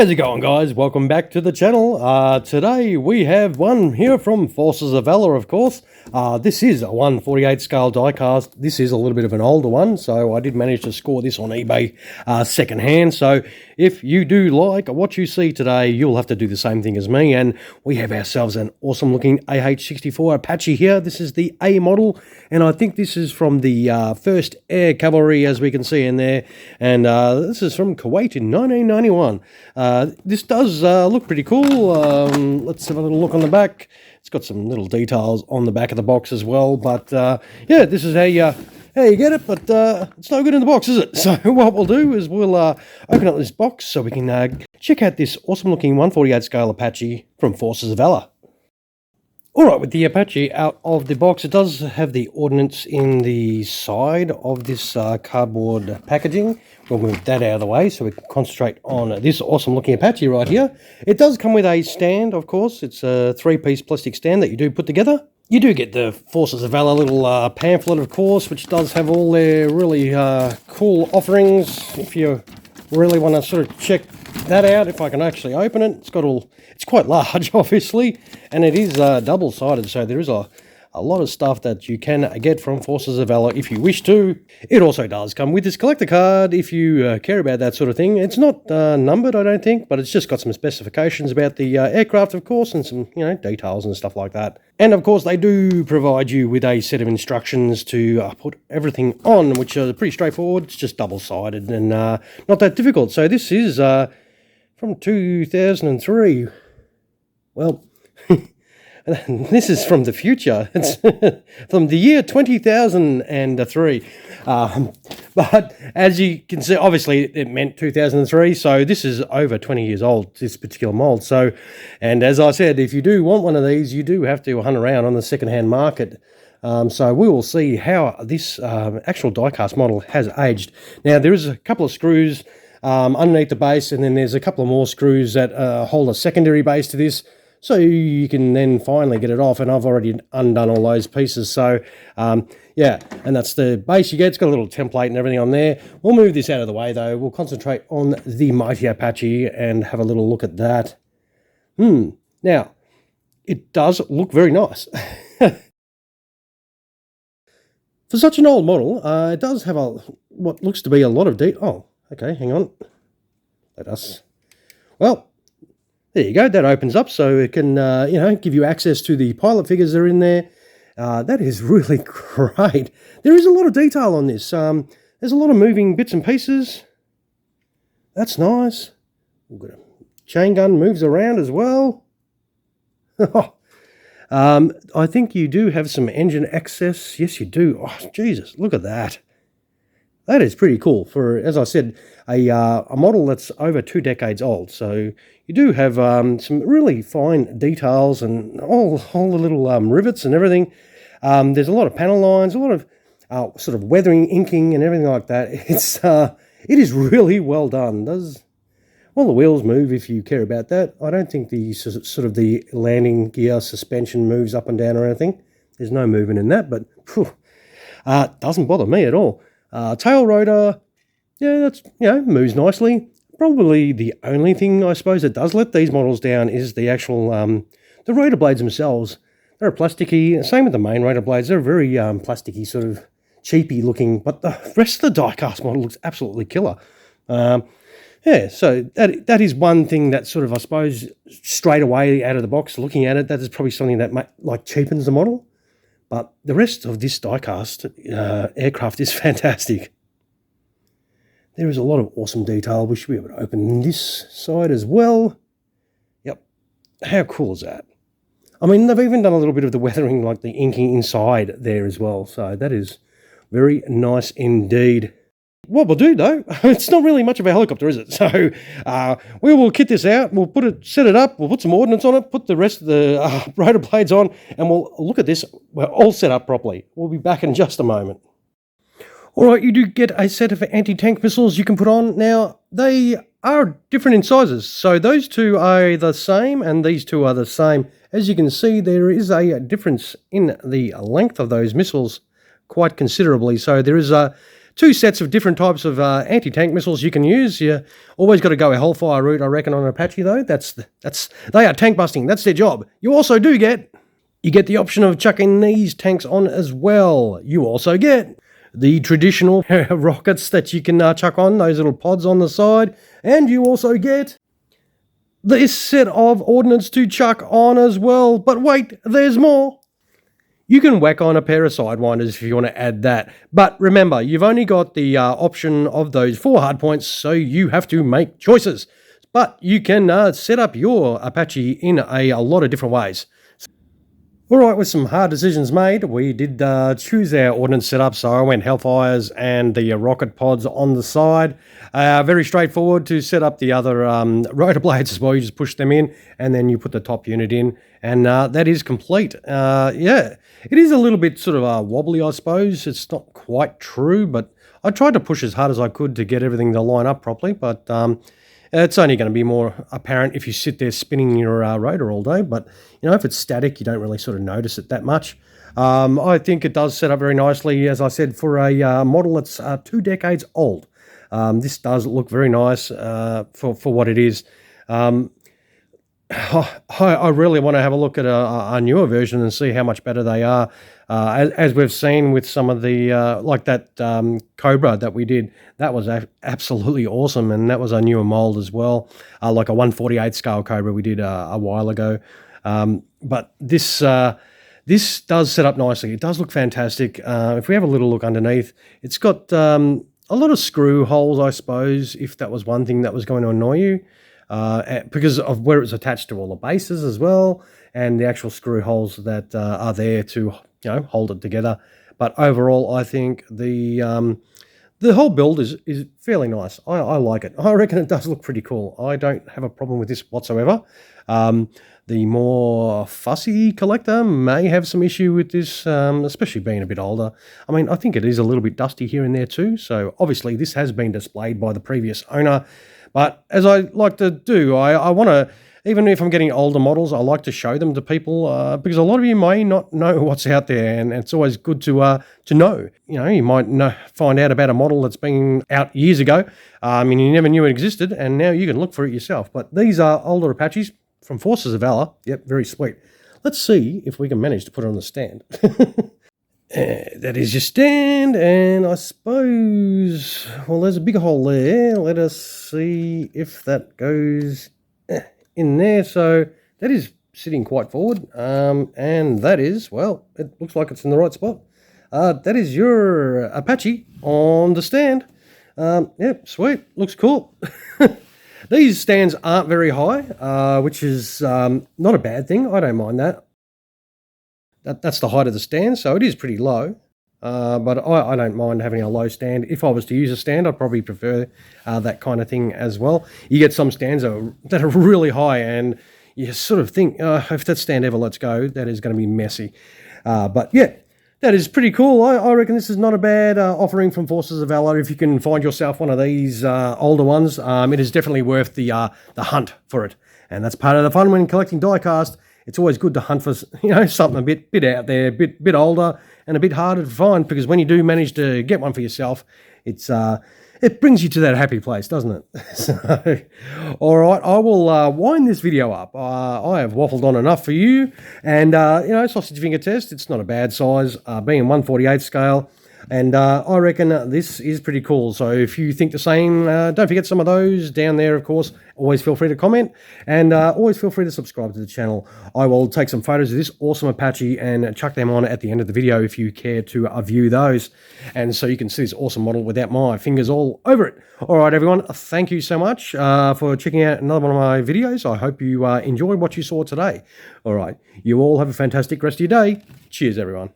How's it going, guys? Welcome back to the channel. Today we have one here from Forces of Valor, of course. This is a 1/48 scale diecast. This is a little bit of an older one, so I did manage to score this on eBay secondhand. So if you do like what you see today, you'll have to do the same thing as me. And we have ourselves an awesome looking AH-64 Apache here. This is the A model, and I think this is from the 1st Air Cavalry, as we can see in there. And this is from Kuwait in 1991. This does look pretty cool. Let's have a little look on the back. It's got some little details on the back of the box as well. But yeah, this is how you get it. But it's no good in the box, is it? So what we'll do is we'll open up this box so we can check out this awesome looking 1/48 scale Apache from Forces of Valor. Alright, with the Apache out of the box, it does have the ordnance in the side of this cardboard packaging. We'll move that out of the way so we can concentrate on this awesome looking Apache right here. It does come with a stand, of course. It's a 3-piece plastic stand that you do put together. You do get the Forces of Valor little pamphlet, of course, which does have all their really cool offerings. If you really want to sort of check that out, if I can actually open it, it's quite large, obviously, and it is double-sided, so there is a lot of stuff that you can get from Forces of Valor if you wish to. It also does come with this collector card if you care about that sort of thing. It's not numbered, I don't think, but it's just got some specifications about the aircraft, of course, and some details and stuff like that. And of course, they do provide you with a set of instructions to put everything on, which are pretty straightforward. It's just double-sided and not that difficult. So this is from 2003. Well, this is from the future. It's from the year 2003. But as you can see, obviously it meant 2003, so this is over 20 years old, this particular mold. So, and as I said, if you do want one of these, you do have to hunt around on the second-hand market. So we will see how this actual diecast model has aged. Now, there is a couple of screws underneath the base, and then there's a couple of more screws that hold a secondary base to this, so you can then finally get it off, and I've already undone all those pieces. So yeah, and that's the base you get. It's got a little template and everything on there. We'll move this out of the way though. We'll concentrate on the mighty Apache and have a little look at that. Now, it does look very nice. For such an old model, it does have what looks to be a lot of oh, okay, hang on. Well, there you go. That opens up so it can, give you access to the pilot figures that are in there. That is really great. There is a lot of detail on this. There's a lot of moving bits and pieces. That's nice. We've got a chain gun moves around as well. I think you do have some engine access. Yes, you do. Oh, Jesus, look at that. That is pretty cool for, as I said, a model that's over 2 decades old. So you do have some really fine details and all the little rivets and everything. There's a lot of panel lines, a lot of sort of weathering, inking, and everything like that. It is really well done. Does all the wheels move if you care about that? I don't think the sort of the landing gear suspension moves up and down or anything. There's no movement in that, but doesn't bother me at all. Tail rotor, yeah, that's, moves nicely. Probably the only thing, I suppose, that does let these models down is the actual, the rotor blades themselves. They're plasticky, same with the main rotor blades. They're very plasticky, sort of cheapy looking, but the rest of the diecast model looks absolutely killer. Yeah, so that is one thing that sort of, I suppose, straight away out of the box, looking at it, that is probably something that cheapens the model. But the rest of this diecast aircraft is fantastic. There is a lot of awesome detail. We should be able to open this side as well. Yep. How cool is that? I mean, they've even done a little bit of the weathering, like the inking inside there as well. So that is very nice indeed. What we'll do though, it's not really much of a helicopter, is it? So we will kit this out, we'll set it up, we'll put some ordnance on it, put the rest of the rotor blades on, and we'll look at this. We're all set up properly. We'll be back in just a moment. Alright, you do get a set of anti-tank missiles you can put on. Now, they are different in sizes, so those two are the same and these two are the same. As you can see, there is a difference in the length of those missiles quite considerably. So there is a two sets of different types of anti-tank missiles you can use. You always got to go a Hellfire route, I reckon, on an Apache though. They are tank busting. That's their job. You also do get the option of chucking these tanks on as well. You also get the traditional rockets that you can chuck on, those little pods on the side, and you also get this set of ordnance to chuck on as well. But wait, there's more. You can whack on a pair of Sidewinders if you want to add that. But remember, you've only got the option of those 4 hardpoints, so you have to make choices. But you can set up your Apache in a lot of different ways. All right, with some hard decisions made, we did choose our ordnance setup. So I went Hellfires and the rocket pods on the side. Very straightforward to set up the other rotor blades as well. You just push them in and then you put the top unit in, and that is complete. Yeah, it is a little bit sort of wobbly, I suppose. It's not quite true, but I tried to push as hard as I could to get everything to line up properly. But it's only going to be more apparent if you sit there spinning your rotor all day. But, you know, if it's static, you don't really sort of notice it that much. I think it does set up very nicely, as I said, for a model that's 2 decades old. This does look very nice for what it is. I really want to have a look at a newer version and see how much better they are. As we've seen with some of the, like that Cobra that we did, that was absolutely awesome, and that was a newer mold as well, like a 1/48 scale Cobra we did a while ago. But this does set up nicely. It does look fantastic. If we have a little look underneath, it's got a lot of screw holes, I suppose, if that was one thing that was going to annoy you. Because of where it's attached to all the bases as well, and the actual screw holes that are there to, you know, hold it together. But overall, I think the whole build is fairly nice. I like it. I reckon it does look pretty cool. I don't have a problem with this whatsoever. The more fussy collector may have some issue with this, especially being a bit older. I mean, I think it is a little bit dusty here and there too. So obviously this has been displayed by the previous owner. But as I like to do, I want to, even if I'm getting older models, I like to show them to people because a lot of you may not know what's out there, and it's always good to know. You know, you might find out about a model that's been out years ago, and you never knew it existed, and now you can look for it yourself. But these are older Apaches from Forces of Valor. Yep, very sweet. Let's see if we can manage to put it on the stand. That is your stand, and I suppose, well, there's a big hole there. Let us see if that goes in there. So that is sitting quite forward, and that is, well, it looks like it's in the right spot. That is your Apache on the stand. Yep, sweet, looks cool. These stands aren't very high, which is not a bad thing. I don't mind that. That's the height of the stand, so it is pretty low. But I don't mind having a low stand. If I was to use a stand, I'd probably prefer that kind of thing as well. You get some stands that are really high, and you sort of think, if that stand ever lets go, that is going to be messy. But yeah, that is pretty cool. I reckon this is not a bad offering from Forces of Valor. If you can find yourself one of these older ones, it is definitely worth the hunt for it. And that's part of the fun when collecting diecast. It's always good to hunt for, you know, something a bit out there, a bit older and a bit harder to find, because when you do manage to get one for yourself, it brings you to that happy place, doesn't it? So, all right, I will wind this video up. I have waffled on enough for you, and you know, sausage finger test. It's not a bad size, being 1/48 scale. And I reckon this is pretty cool. So if you think the same, don't forget some of those down there, of course. Always feel free to comment, and always feel free to subscribe to the channel. I will take some photos of this awesome Apache and chuck them on at the end of the video if you care to view those. And so you can see this awesome model without my fingers all over it. All right, everyone, thank you so much for checking out another one of my videos. I hope you enjoyed what you saw today. All right, you all have a fantastic rest of your day. Cheers, everyone.